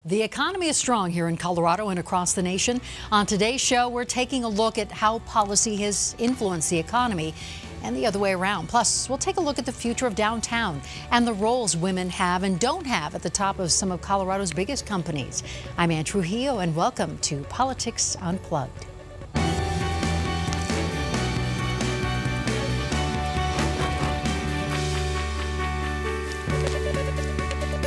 The economy is strong here in Colorado and across the nation. On today's show, we're taking a look at how policy has influenced the economy and the other way around. Plus, we'll take a look at the future of downtown and the roles women have and don't have at the top of some of Colorado's biggest companies. I'm Anne Trujillo, and welcome to Politics Unplugged.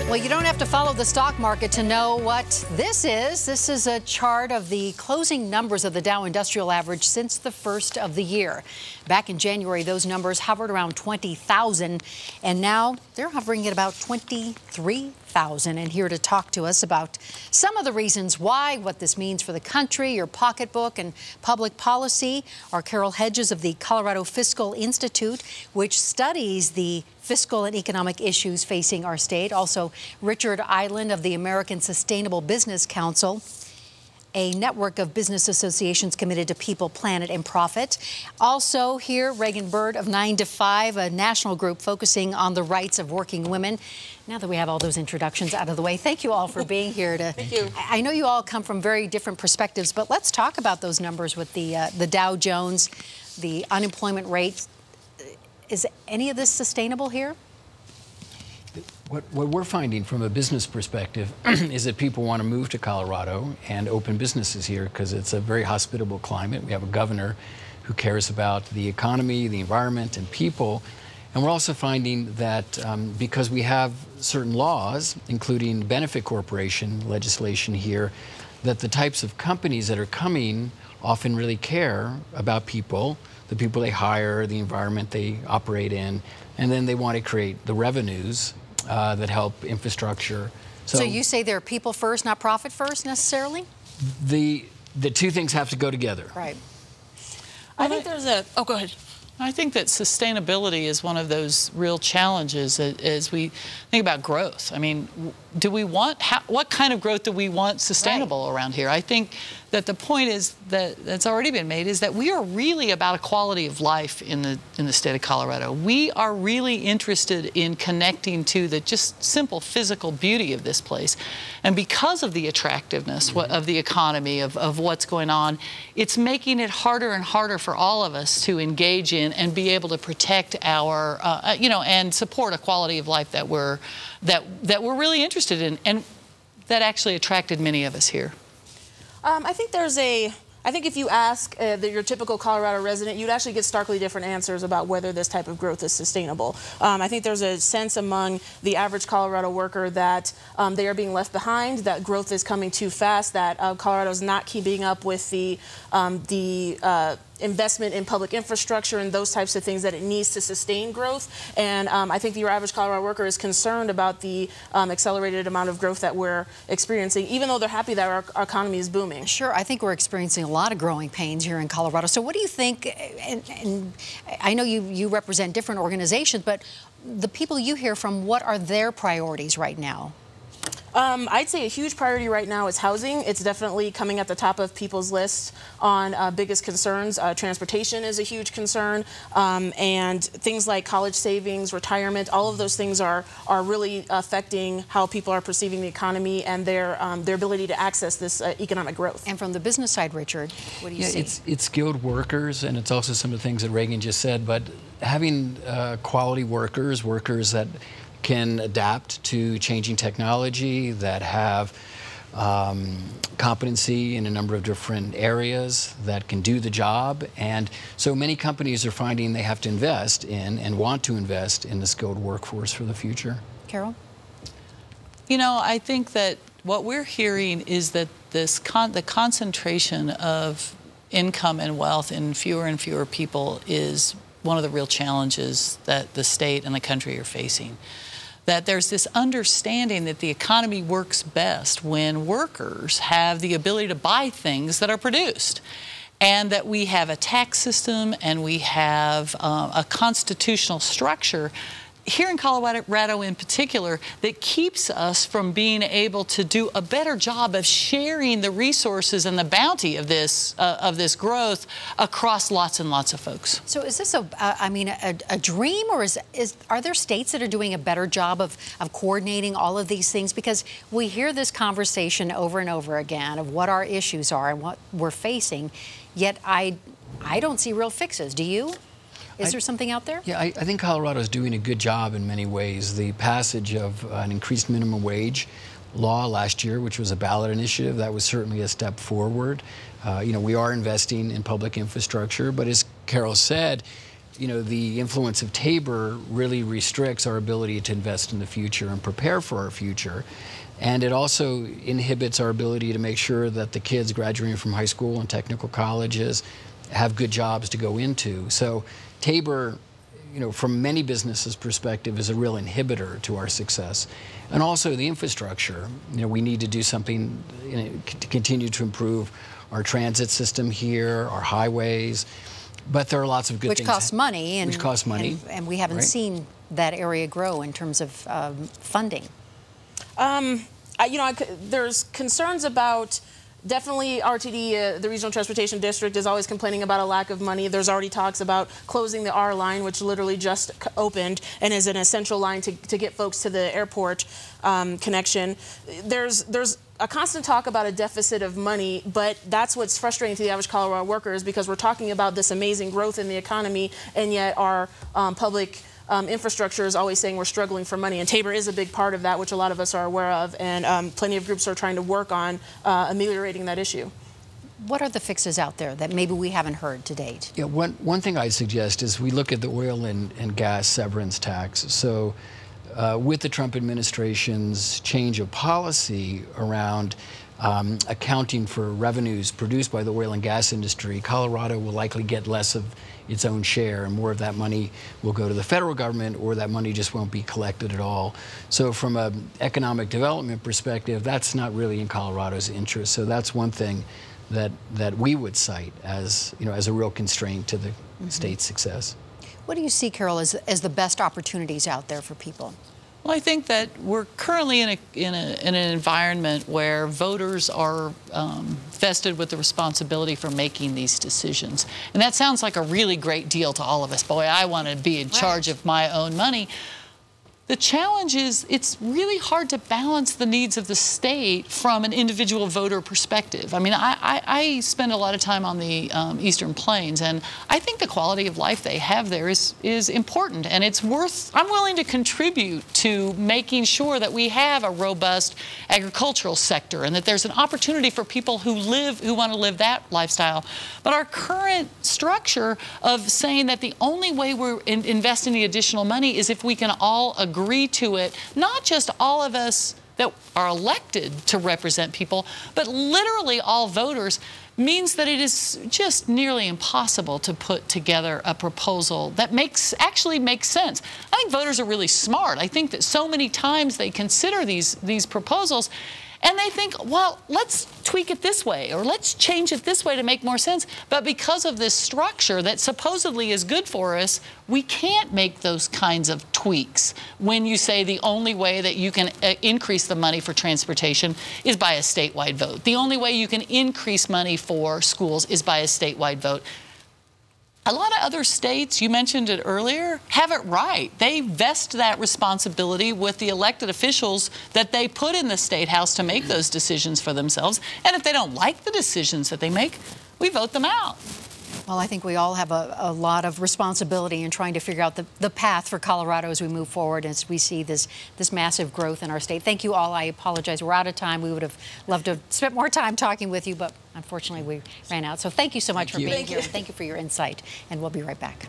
Well, you don't have to follow the stock market to know what this is. This is a chart of the closing numbers of the Dow Industrial Average since the first of the year. Back in January, those numbers hovered around 20,000, and now they're hovering at about 23,000. And here to talk to us about some of the reasons why, what this means for the country, your pocketbook, and public policy are Carol Hedges of the Colorado Fiscal Institute, which studies the fiscal and economic issues facing our state. Also, Richard Island of the American Sustainable Business Council, a network of business associations committed to people, planet, and profit. Also here, Reagan Bird of 9 to 5, a national group focusing on the rights of working women. Now that we have all those introductions out of the way, thank you all for being here. Thank you. I know you all come from very different perspectives, but let's talk about those numbers with the Dow Jones, the unemployment rate. Is any of this sustainable here? What we're finding from a business perspective is that people want to move to Colorado and open businesses here because it's a very hospitable climate. We have a governor who cares about the economy, the environment, and people. And we're also finding that because we have certain laws, including benefit corporation legislation here, that the types of companies that are coming often really care about people, the people they hire, the environment they operate in, and then they want to create the revenues that help infrastructure. So you say they're people first, not profit first necessarily? The two things have to go together. Right. I think there's a, oh, go ahead. I think that sustainability is one of those real challenges as we think about growth. I mean, do we want, what kind of growth do we want sustainable around here? I think that the point is that's already been made is that we are really about a quality of life in the state of Colorado. We are really interested in connecting to the just simple physical beauty of this place. And because of the attractiveness of the economy, of what's going on, it's making it harder and harder for all of us to engage in and be able to protect our, you know, and support a quality of life that we're really interested in, and that actually attracted many of us here. I think if you ask your typical Colorado resident, you'd actually get starkly different answers about whether this type of growth is sustainable. I think there's a sense among the average Colorado worker that they are being left behind, that growth is coming too fast, that Colorado's not keeping up with the investment in public infrastructure and those types of things that it needs to sustain growth. And I think your average Colorado worker is concerned about the accelerated amount of growth that we're experiencing, even though they're happy that our economy is booming. Sure, I think we're experiencing a lot of growing pains here in Colorado. So what do you think, and I know you represent different organizations, but the people you hear from, what are their priorities right now? I'd say a huge priority right now is housing. It's definitely coming at the top of people's lists on biggest concerns. Transportation is a huge concern, and things like college savings, retirement, all of those things are really affecting how people are perceiving the economy and their ability to access this economic growth. And from the business side, Richard, what do you see? It's skilled workers, and it's also some of the things that Reagan just said, but having quality workers that can adapt to changing technology, that have competency in a number of different areas, that can do the job. And so many companies are finding they have to invest in and want to invest in the skilled workforce for the future. Carol? You know, I think that what we're hearing is that the concentration of income and wealth in fewer and fewer people is one of the real challenges that the state and the country are facing. That there's this understanding that the economy works best when workers have the ability to buy things that are produced, and that we have a tax system and we have a constitutional structure here in Colorado in particular, that keeps us from being able to do a better job of sharing the resources and the bounty of this growth across lots and lots of folks. So is this a dream, or are there states that are doing a better job of coordinating all of these things? Because we hear this conversation over and over again of what our issues are and what we're facing, yet I don't see real fixes. Do you? Is there something out there? Yeah, I think Colorado is doing a good job in many ways. The passage of an increased minimum wage law last year, which was a ballot initiative, that was certainly a step forward. You know, we are investing in public infrastructure, but as Carol said, you know, the influence of Tabor really restricts our ability to invest in the future and prepare for our future. And it also inhibits our ability to make sure that the kids graduating from high school and technical colleges have good jobs to go into. So Tabor, you know, from many businesses' perspective, is a real inhibitor to our success. And also the infrastructure. You know, we need to do something, you know, to continue to improve our transit system here, our highways. But there are lots of good things. Which costs money. Which costs money. And we haven't seen that area grow in terms of funding. You know, there's concerns about. Definitely RTD, the Regional Transportation District, is always complaining about a lack of money. There's already talks about closing the R line, which literally just opened and is an essential line to get folks to the airport connection. There's a constant talk about a deficit of money, but that's what's frustrating to the average Colorado worker, is because we're talking about this amazing growth in the economy, and yet our public infrastructure is always saying we're struggling for money, and Tabor is a big part of that, which a lot of us are aware of, and plenty of groups are trying to work on ameliorating that issue. What are the fixes out there that maybe we haven't heard to date? Yeah, one thing I'd suggest is we look at the oil and gas severance tax. So with the Trump administration's change of policy around accounting for revenues produced by the oil and gas industry, Colorado will likely get less of its own share, and more of that money will go to the federal government, or that money just won't be collected at all. So from an economic development perspective, that's not really in Colorado's interest. So that's one thing that we would cite as, you know, as a real constraint to the state's success. What do you see, Carol, as the best opportunities out there for people? Well, I think that we're currently in an environment where voters are vested with the responsibility for making these decisions. And that sounds like a really great deal to all of us. Boy, I want to be in charge of my own money. The challenge is it's really hard to balance the needs of the state from an individual voter perspective. I mean, I spend a lot of time on the Eastern Plains, and I think the quality of life they have there is important, and it's worth, I'm willing to contribute to making sure that we have a robust agricultural sector and that there's an opportunity for people who want to live that lifestyle. But our current structure of saying that the only way we're investing the additional money is if we can all agree to it, not just all of us that are elected to represent people, but literally all voters, means that it is just nearly impossible to put together a proposal that actually makes sense. I think voters are really smart. I think that so many times they consider these proposals and they think, well, let's tweak it this way, or let's change it this way to make more sense. But because of this structure that supposedly is good for us, we can't make those kinds of tweaks when you say the only way that you can increase the money for transportation is by a statewide vote. The only way you can increase money for schools is by a statewide vote. A lot of other states, you mentioned it earlier, have it right. They vest that responsibility with the elected officials that they put in the State House to make those decisions for themselves. And if they don't like the decisions that they make, we vote them out. Well, I think we all have a lot of responsibility in trying to figure out the path for Colorado as we move forward, as we see this massive growth in our state. Thank you all. I apologize. We're out of time. We would have loved to have spent more time talking with you, but unfortunately we ran out. So thank you so much for being here. Thank you for your insight, and we'll be right back.